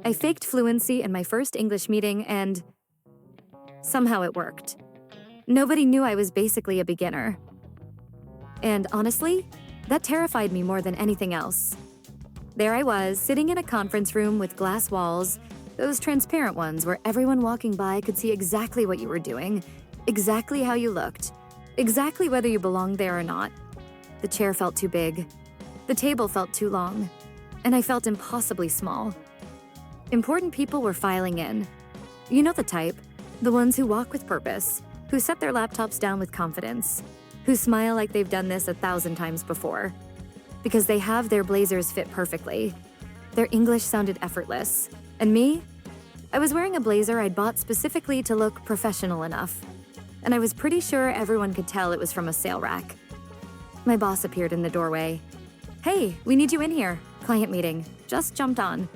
I faked fluency in my first English meeting and somehow it worked. Nobody knew I was basically a beginner. And honestly, that terrified me more than anything else. There I was, sitting in a conference room with glass walls, those transparent ones where everyone walking by could see exactly what you were doing, exactly how you looked, exactly whether you belonged there or not. The chair felt too big. The table felt too long. And I felt impossibly small. Important people were filing in. You know the type, the ones who walk with purpose, who set their laptops down with confidence, who smile like they've done this 1,000 times before. Because they have their blazers fit perfectly. Their English sounded effortless. And me? I was wearing a blazer I'd bought specifically to look professional enough. And I was pretty sure everyone could tell it was from a sale rack. My boss appeared in the doorway. "Hey, we need you in here. Client meeting. Just jumped on.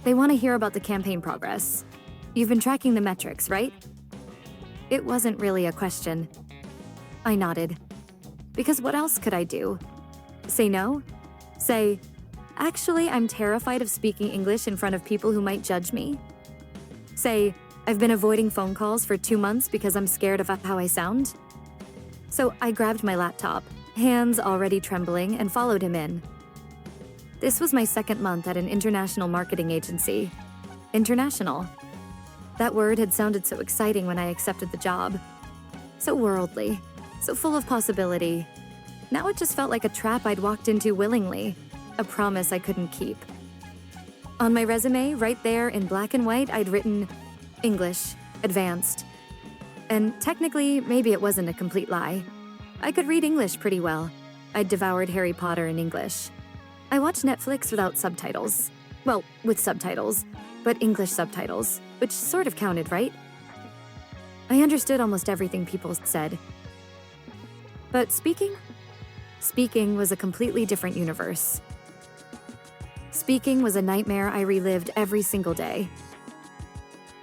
They want to hear about the campaign progress. You've been tracking the metrics, right?" It wasn't really a question. I nodded. Because what else could I do? Say no? Say, "Actually, I'm terrified of speaking English in front of people who might judge me." Say, "I've been avoiding phone calls for 2 months because I'm scared of how I sound." So I grabbed my laptop, hands already trembling, and followed him in. This was my second month at an international marketing agency. International. That word had sounded so exciting when I accepted the job. So worldly, so full of possibility. Now it just felt like a trap I'd walked into willingly, a promise I couldn't keep. On my resume, right there in black and white, I'd written English, advanced. And technically, maybe it wasn't a complete lie. I could read English pretty well. I'd devoured Harry Potter in English. I watched Netflix without subtitles. Well, with subtitles, but English subtitles, which sort of counted, right? I understood almost everything people said. But speaking? Speaking was a completely different universe. Speaking was a nightmare I relived every single day.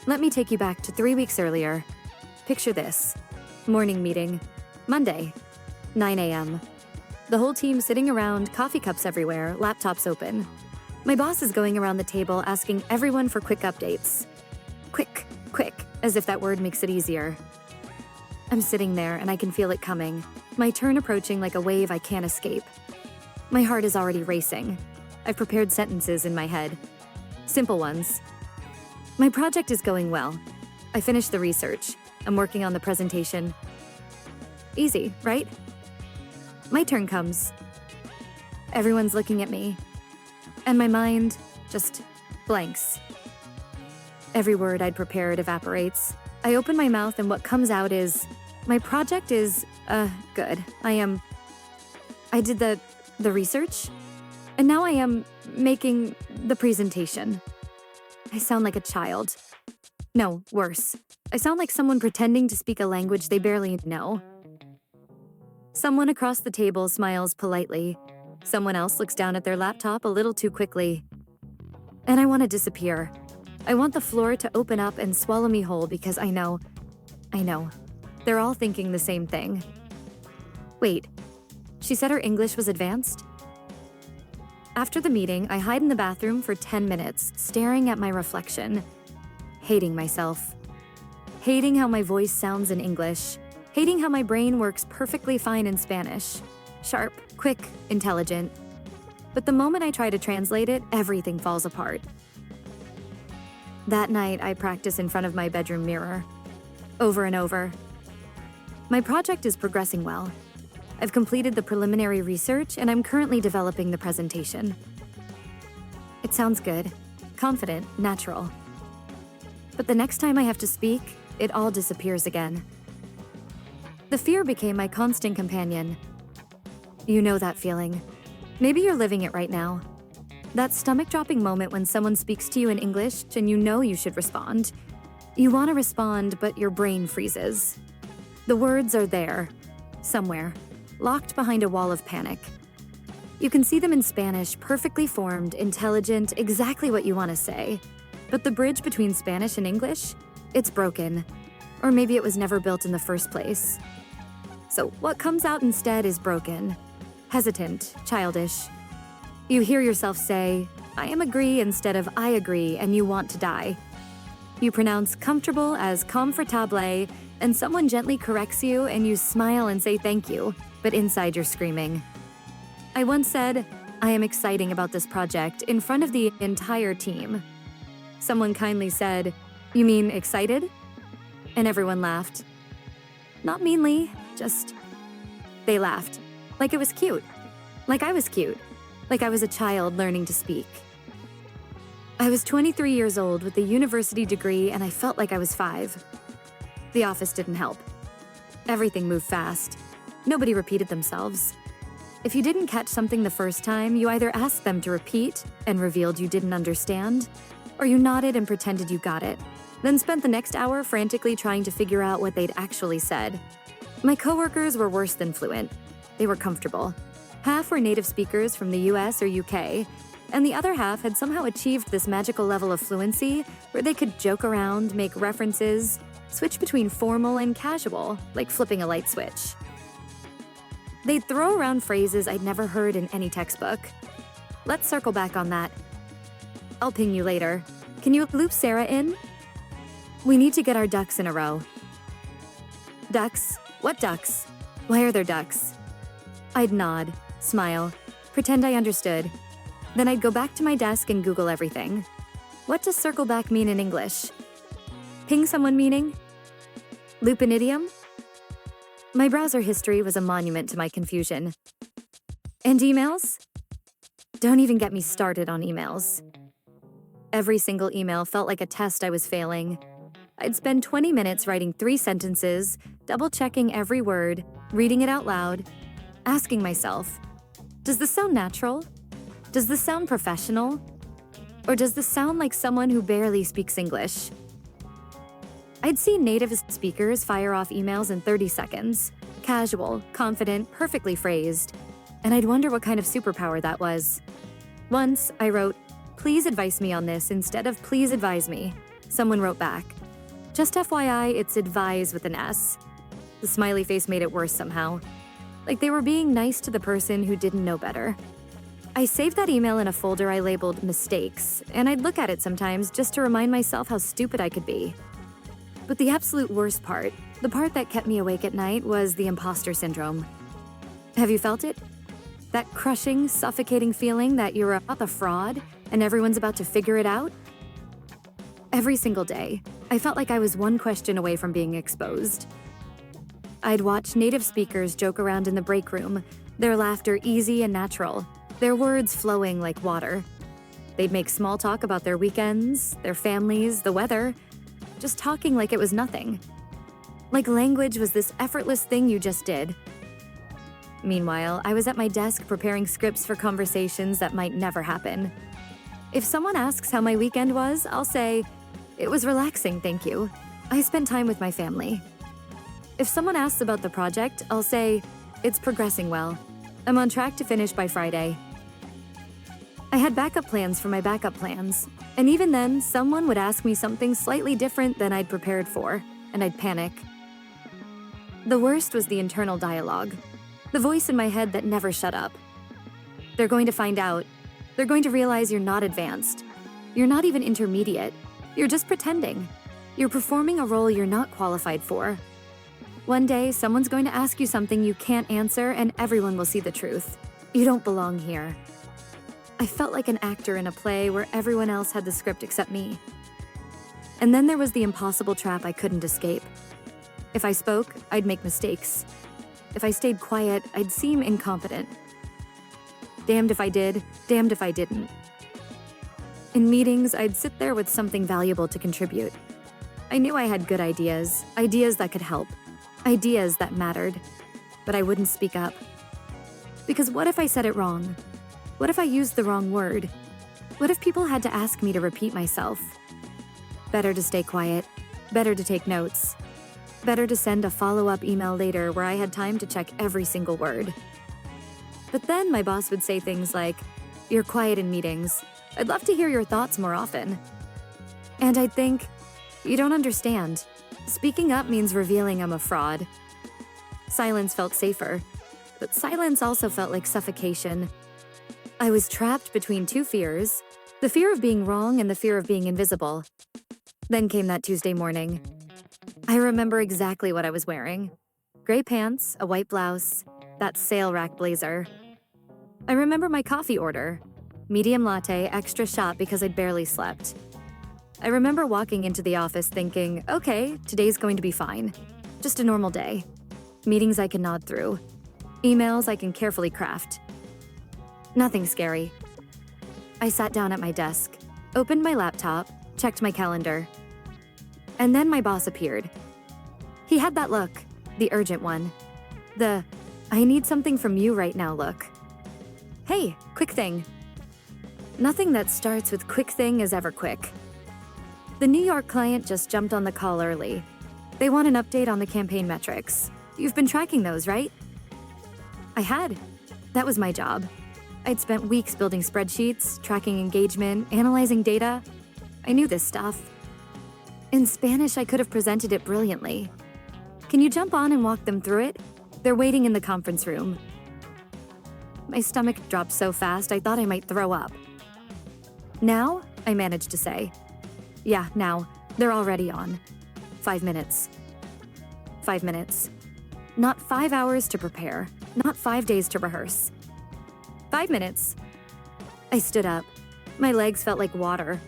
Let me take you back to 3 weeks earlier. Picture this. Morning meeting. Monday, 9 a.m. The whole team sitting around, coffee cups everywhere, laptops open. My boss is going around the table asking everyone for quick updates. Quick, quick, as if that word makes it easier. I'm sitting there and I can feel it coming, my turn approaching like a wave I can't escape. My heart is already racing. I've prepared sentences in my head. Simple ones. My project is going well. I finished the research. I'm working on the presentation. Easy, right? My turn comes. Everyone's looking at me. And my mind just blanks. Every word I'd prepared evaporates. I open my mouth and what comes out is, my project is, good. I did the research, and now I am making the presentation. I sound like a child. No, worse. I sound like someone pretending to speak a language they barely know. Someone across the table smiles politely. Someone else looks down at their laptop a little too quickly. And I want to disappear. I want the floor to open up and swallow me whole because I know. They're all thinking the same thing. Wait, she said her English was advanced? After the meeting, I hide in the bathroom for 10 minutes, staring at my reflection, hating myself. Hating how my voice sounds in English. Hating how my brain works perfectly fine in Spanish. Sharp, quick, intelligent. But the moment I try to translate it, everything falls apart. That night, I practice in front of my bedroom mirror. Over and over. My project is progressing well. I've completed the preliminary research and I'm currently developing the presentation. It sounds good, confident, natural. But the next time I have to speak, it all disappears again. The fear became my constant companion. You know that feeling. Maybe you're living it right now. That stomach-dropping moment when someone speaks to you in English and you know you should respond. You want to respond, but your brain freezes. The words are there, somewhere, locked behind a wall of panic. You can see them in Spanish, perfectly formed, intelligent, exactly what you want to say. But the bridge between Spanish and English, it's broken. Or maybe it was never built in the first place. So what comes out instead is broken, hesitant, childish. You hear yourself say, I am agree instead of I agree and you want to die. You pronounce comfortable as comfortable, and someone gently corrects you and you smile and say thank you, but inside you're screaming. I once said, I am exciting about this project in front of the entire team. Someone kindly said, you mean excited? And everyone laughed. Not meanly, just... They laughed. Like it was cute. Like I was cute. Like I was a child learning to speak. I was 23 years old with a university degree and I felt like I was 5. The office didn't help. Everything moved fast. Nobody repeated themselves. If you didn't catch something the first time, you either asked them to repeat and revealed you didn't understand, or you nodded and pretended you got it, then spent the next hour frantically trying to figure out what they'd actually said. My coworkers were worse than fluent. They were comfortable. Half were native speakers from the US or UK, and the other half had somehow achieved this magical level of fluency where they could joke around, make references, switch between formal and casual, like flipping a light switch. They'd throw around phrases I'd never heard in any textbook. Let's circle back on that. I'll ping you later. Can you loop Sarah in? We need to get our ducks in a row. Ducks? What ducks? Why are there ducks? I'd nod, smile, pretend I understood. Then I'd go back to my desk and Google everything. What does circle back mean in English? Ping someone meaning? Loop an idiom? My browser history was a monument to my confusion. And emails? Don't even get me started on emails. Every single email felt like a test I was failing. I'd spend 20 minutes writing 3 sentences, double-checking every word, reading it out loud, asking myself, does this sound natural? Does this sound professional? Or does this sound like someone who barely speaks English? I'd seen native speakers fire off emails in 30 seconds, casual, confident, perfectly phrased, and I'd wonder what kind of superpower that was. Once, I wrote, please advise me on this instead of please advise me. Someone wrote back, just FYI, it's advise with an S. The smiley face made it worse somehow. Like they were being nice to the person who didn't know better. I saved that email in a folder I labeled mistakes, and I'd look at it sometimes just to remind myself how stupid I could be. But the absolute worst part, the part that kept me awake at night, was the impostor syndrome. Have you felt it? That crushing, suffocating feeling that you're a fraud and everyone's about to figure it out? Every single day, I felt like I was one question away from being exposed. I'd watch native speakers joke around in the break room, their laughter easy and natural, their words flowing like water. They'd make small talk about their weekends, their families, the weather, just talking like it was nothing. Like language was this effortless thing you just did. Meanwhile, I was at my desk preparing scripts for conversations that might never happen. If someone asks how my weekend was, I'll say, it was relaxing, thank you. I spent time with my family. If someone asks about the project, I'll say, it's progressing well. I'm on track to finish by Friday. I had backup plans for my backup plans, and even then, someone would ask me something slightly different than I'd prepared for, and I'd panic. The worst was the internal dialogue, the voice in my head that never shut up. They're going to find out. They're going to realize you're not advanced. You're not even intermediate. You're just pretending. You're performing a role you're not qualified for. One day, someone's going to ask you something you can't answer, and everyone will see the truth. You don't belong here. I felt like an actor in a play where everyone else had the script except me. And then there was the impossible trap I couldn't escape. If I spoke, I'd make mistakes. If I stayed quiet, I'd seem incompetent. Damned if I did, damned if I didn't. In meetings, I'd sit there with something valuable to contribute. I knew I had good ideas, ideas that could help, ideas that mattered, but I wouldn't speak up. Because what if I said it wrong? What if I used the wrong word? What if people had to ask me to repeat myself? Better to stay quiet, better to take notes, better to send a follow-up email later where I had time to check every single word. But then my boss would say things like, you're quiet in meetings. I'd love to hear your thoughts more often. And I'd think, you don't understand. Speaking up means revealing I'm a fraud. Silence felt safer, but silence also felt like suffocation. I was trapped between 2 fears, The fear of being wrong and the fear of being invisible. Then came that Tuesday morning. I remember exactly what I was wearing. Gray pants, a white blouse, that sale rack blazer. I remember my coffee order. Medium latte, extra shot because I'd barely slept. I remember walking into the office thinking, okay, today's going to be fine. Just a normal day. Meetings I can nod through. Emails I can carefully craft. Nothing scary. I sat down at my desk, opened my laptop, checked my calendar. And then my boss appeared. He had that look, the urgent one. The, I need something from you right now look. Hey, quick thing. Nothing that starts with quick thing is ever quick. The New York client just jumped on the call early. They want an update on the campaign metrics. You've been tracking those, right? I had. That was my job. I'd spent weeks building spreadsheets, tracking engagement, analyzing data. I knew this stuff. In Spanish, I could have presented it brilliantly. Can you jump on and walk them through it? They're waiting in the conference room. My stomach dropped so fast I thought I might throw up. Now, I managed to say. Yeah, now. They're already on. 5 minutes. 5 minutes. Not 5 hours to prepare. Not 5 days to rehearse. 5 minutes. I stood up. My legs felt like water.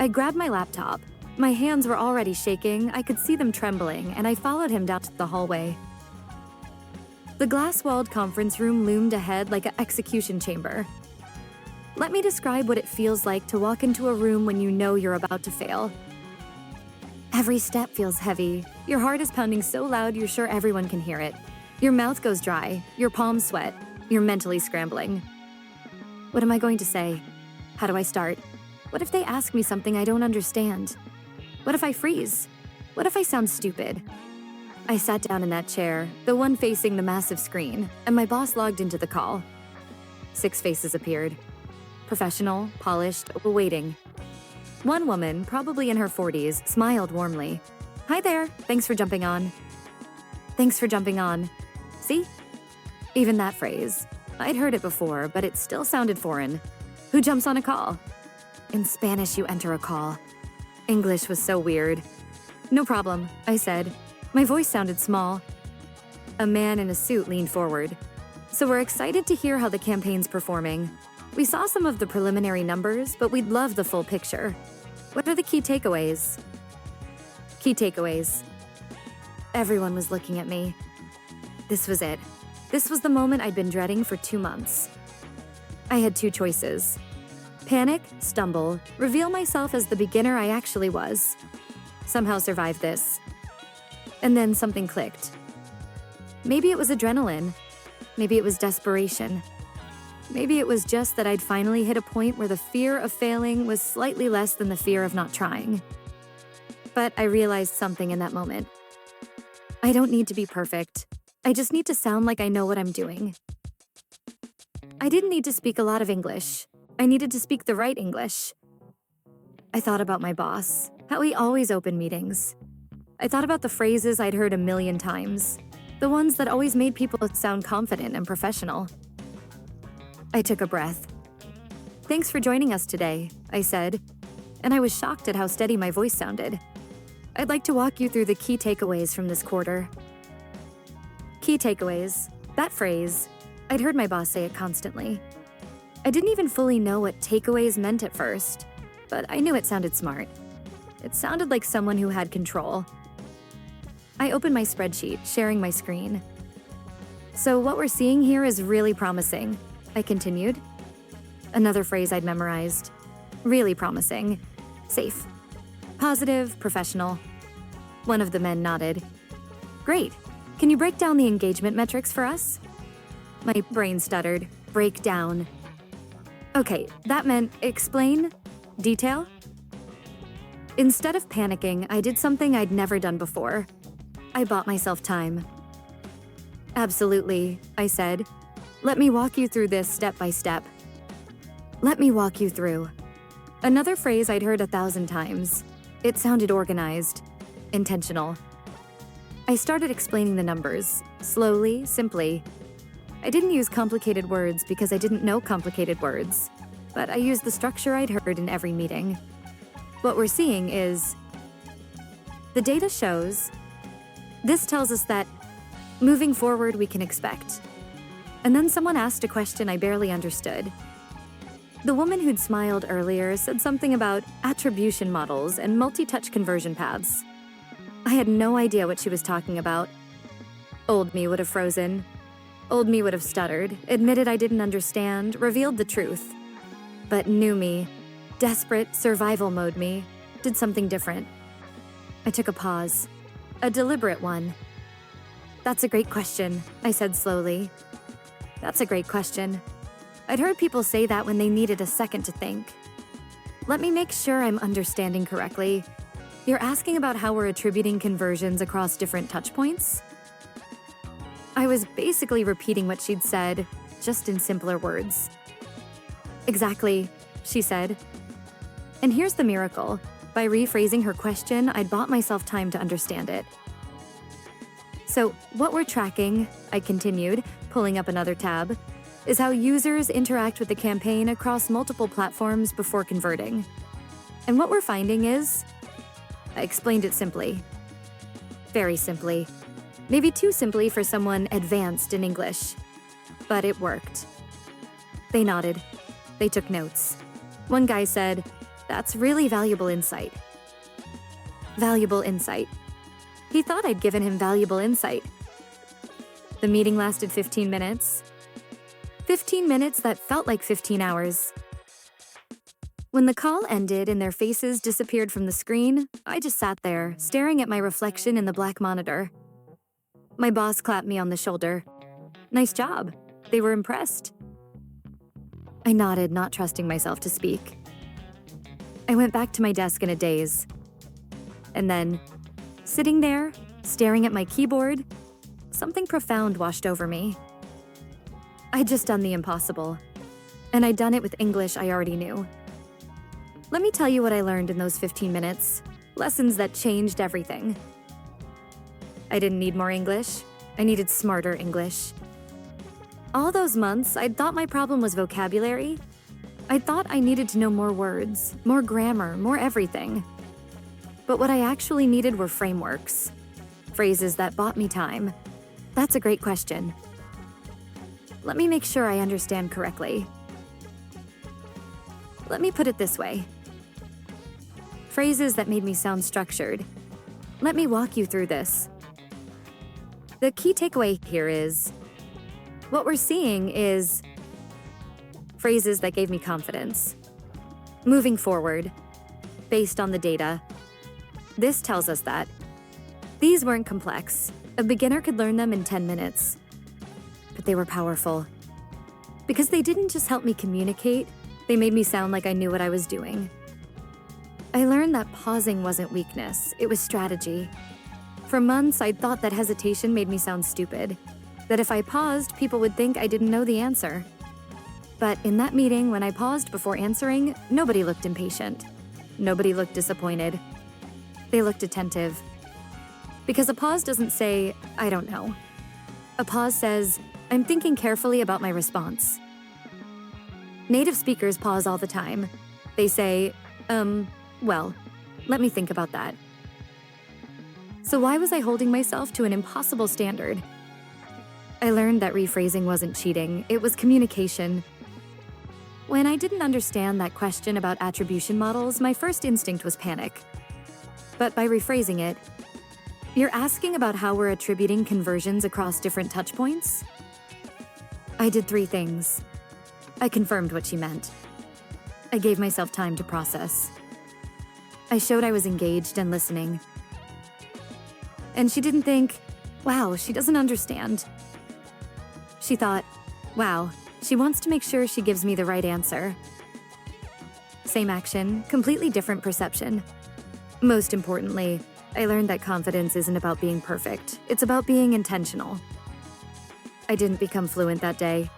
I grabbed my laptop. My hands were already shaking, I could see them trembling, and I followed him down to the hallway. The glass-walled conference room loomed ahead like an execution chamber. Let me describe what it feels like to walk into a room when you know you're about to fail. Every step feels heavy. Your heart is pounding so loud you're sure everyone can hear it. Your mouth goes dry, your palms sweat, you're mentally scrambling. What am I going to say? How do I start? What if they ask me something I don't understand? What if I freeze? What if I sound stupid? I sat down in that chair, the one facing the massive screen, and my boss logged into the call. 6 faces appeared. Professional, polished, awaiting. One woman, probably in her 40s, smiled warmly. Hi there, thanks for jumping on. Thanks for jumping on. See? Even that phrase. I'd heard it before, but it still sounded foreign. Who jumps on a call? In Spanish, you enter a call. English was so weird. No problem, I said. My voice sounded small. A man in a suit leaned forward. So we're excited to hear how the campaign's performing. We saw some of the preliminary numbers, but we'd love the full picture. What are the key takeaways? Key takeaways. Everyone was looking at me. This was it. This was the moment I'd been dreading for 2 months. I had 2 choices. Panic, stumble, reveal myself as the beginner I actually was. Somehow survive this. And then something clicked. Maybe it was adrenaline. Maybe it was desperation. Maybe it was just that I'd finally hit a point where the fear of failing was slightly less than the fear of not trying. But I realized something in that moment. I don't need to be perfect. I just need to sound like I know what I'm doing. I didn't need to speak a lot of English. I needed to speak the right English. I thought about my boss, how he always opened meetings. I thought about the phrases I'd heard a million times, the ones that always made people sound confident and professional. I took a breath. Thanks for joining us today, I said, and I was shocked at how steady my voice sounded. I'd like to walk you through the key takeaways from this quarter. Key takeaways. That phrase. I'd heard my boss say it constantly. I didn't even fully know what takeaways meant at first, but I knew it sounded smart. It sounded like someone who had control. I opened my spreadsheet, sharing my screen. So what we're seeing here is really promising, I continued. Another phrase I'd memorized. Really promising. Safe. Positive, professional. One of the men nodded. Great. Can you break down the engagement metrics for us? My brain stuttered. Break down. Okay, that meant explain? Detail? Instead of panicking, I did something I'd never done before. I bought myself time. Absolutely, I said. Let me walk you through this step by step. Let me walk you through. Another phrase I'd heard 1,000 times. It sounded organized, intentional. I started explaining the numbers, slowly, simply. I didn't use complicated words because I didn't know complicated words. but I used the structure I'd heard in every meeting. What we're seeing is the data shows this tells us that moving forward we can expect. And then someone asked a question I barely understood. The woman who'd smiled earlier said something about attribution models and multi-touch conversion paths. I had no idea what she was talking about. Old me would have frozen. Old me would have stuttered, admitted I didn't understand, revealed the truth. But new me, desperate survival mode me, did something different. I took a pause, a deliberate one. "That's a great question," I said slowly. "That's a great question." I'd heard people say that when they needed a second to think. Let me make sure I'm understanding correctly. You're asking about how we're attributing conversions across different touchpoints? I was basically repeating what she'd said, just in simpler words. "Exactly," she said. And here's the miracle. By rephrasing her question, I'd bought myself time to understand it. "So, what we're tracking," I continued, pulling up another tab, "is how users interact with the campaign across multiple platforms before converting. And what we're finding is..." I explained it simply. Very simply. Maybe too simply for someone advanced in English. But it worked. They nodded. They took notes. One guy said, "That's really valuable insight." Valuable insight. He thought I'd given him valuable insight. The meeting lasted 15 minutes. 15 minutes that felt like 15 hours. When the call ended and their faces disappeared from the screen, I just sat there, staring at my reflection in the black monitor. My boss clapped me on the shoulder. "Nice job." They were impressed. I nodded, not trusting myself to speak. I went back to my desk in a daze. And then, sitting there, staring at my keyboard, something profound washed over me. I'd just done the impossible. And I'd done it with English I already knew. Let me tell you what I learned in those 15 minutes. Lessons that changed everything. I didn't need more English. I needed smarter English. All those months, I'd thought my problem was vocabulary. I thought I needed to know more words, more grammar, more everything. But what I actually needed were frameworks. Phrases that bought me time. That's a great question. Let me make sure I understand correctly. Let me put it this way. Phrases that made me sound structured. Let me walk you through this. The key takeaway here is, what we're seeing is phrases that gave me confidence. Moving forward, based on the data. This tells us that these weren't complex. A beginner could learn them in 10 minutes. But they were powerful. Because they didn't just help me communicate, they made me sound like I knew what I was doing. I learned that pausing wasn't weakness, it was strategy. For months, I'd thought that hesitation made me sound stupid. That if I paused, people would think I didn't know the answer. But in that meeting, when I paused before answering, nobody looked impatient. Nobody looked disappointed. They looked attentive. Because a pause doesn't say, "I don't know." A pause says, "I'm thinking carefully about my response." Native speakers pause all the time. They say, well, let me think about that." So why was I holding myself to an impossible standard? I learned that rephrasing wasn't cheating, it was communication. When I didn't understand that question about attribution models, my first instinct was panic. But by rephrasing it, "You're asking about how we're attributing conversions across different touchpoints?" I did 3 things. I confirmed what she meant. I gave myself time to process. I showed I was engaged and listening. And she didn't think, "Wow, she doesn't understand." She thought, "Wow, she wants to make sure she gives me the right answer." Same action, completely different perception. Most importantly, I learned that confidence isn't about being perfect. It's about being intentional. I didn't become fluent that day.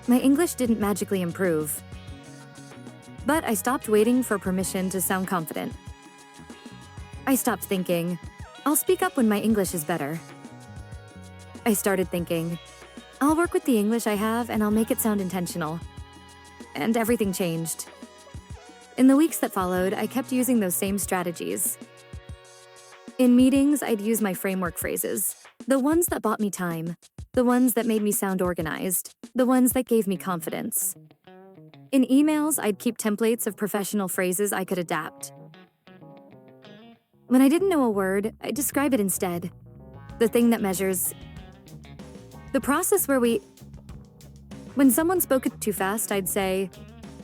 My English didn't magically improve. But I stopped waiting for permission to sound confident. I stopped thinking, "I'll speak up when my English is better." I started thinking, "I'll work with the English I have and I'll make it sound intentional." and everything changed. In the weeks that followed, I kept using those same strategies. In meetings, I'd use my framework phrases, the ones that bought me time, the ones that made me sound organized, the ones that gave me confidence. In emails, I'd keep templates of professional phrases I could adapt. When I didn't know a word, I'd describe it instead. The thing that measures. The process where when someone spoke it too fast, I'd say,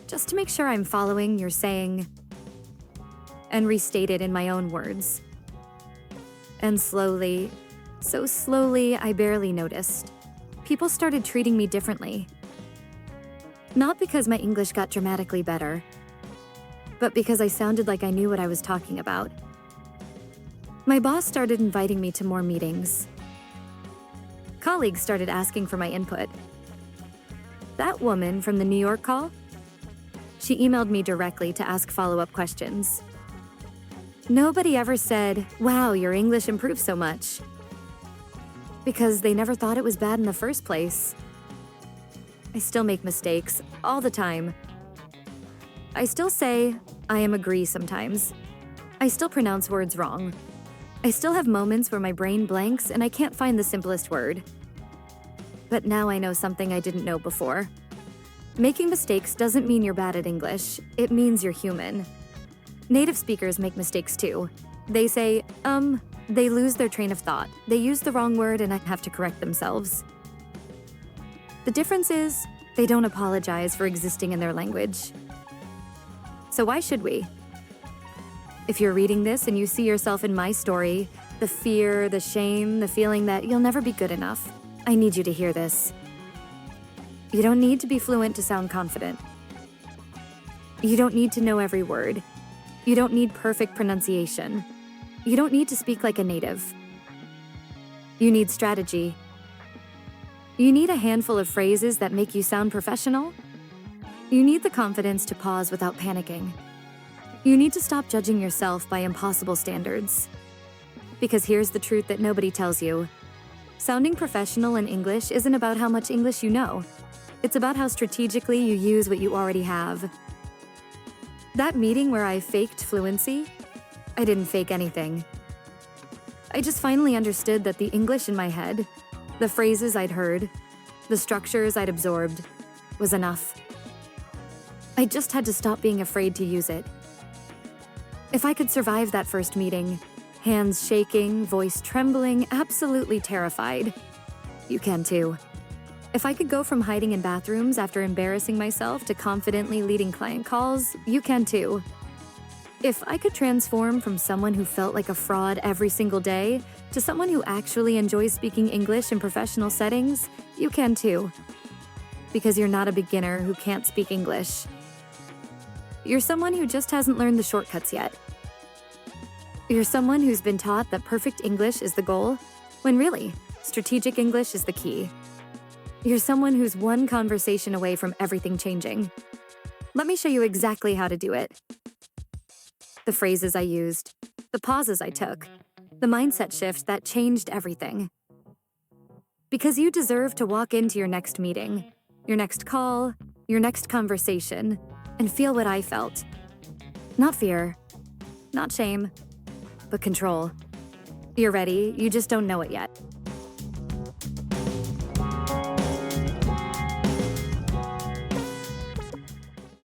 just to make sure I'm following, you're saying, and restate it in my own words. And slowly, so slowly, I barely noticed. People started treating me differently. Not because my English got dramatically better, but because I sounded like I knew what I was talking about. My boss started inviting me to more meetings. Colleagues started asking for my input. That woman from the New York call? She emailed me directly to ask follow-up questions. Nobody ever said, "Wow, your English improved so much," because they never thought it was bad in the first place. I still make mistakes, all the time. I still say, I am agree sometimes. I still pronounce words wrong. I still have moments where my brain blanks and I can't find the simplest word. But now I know something I didn't know before. Making mistakes doesn't mean you're bad at English, it means you're human. Native speakers make mistakes too. They say, they lose their train of thought. They use the wrong word and have to correct themselves. The difference is, they don't apologize for existing in their language. So why should we? If you're reading this and you see yourself in my story, the fear, the shame, the feeling that you'll never be good enough, I need you to hear this. You don't need to be fluent to sound confident. You don't need to know every word. You don't need perfect pronunciation. You don't need to speak like a native. You need strategy. You need a handful of phrases that make you sound professional. You need the confidence to pause without panicking. You need to stop judging yourself by impossible standards. Because here's the truth that nobody tells you. Sounding professional in English isn't about how much English you know. It's about how strategically you use what you already have. That meeting where I faked fluency, I didn't fake anything. I just finally understood that the English in my head, the phrases I'd heard, the structures I'd absorbed, was enough. I just had to stop being afraid to use it. If I could survive that first meeting, hands shaking, voice trembling, absolutely terrified, you can too. If I could go from hiding in bathrooms after embarrassing myself to confidently leading client calls, you can too. If I could transform from someone who felt like a fraud every single day to someone who actually enjoys speaking English in professional settings, you can too. Because you're not a beginner who can't speak English. You're someone who just hasn't learned the shortcuts yet. You're someone who's been taught that perfect English is the goal, when really, strategic English is the key. You're someone who's one conversation away from everything changing. Let me show you exactly how to do it. The phrases I used, the pauses I took, the mindset shift that changed everything. Because you deserve to walk into your next meeting, your next call, your next conversation, and feel what I felt. Not fear, not shame, but control. You're ready, you just don't know it yet.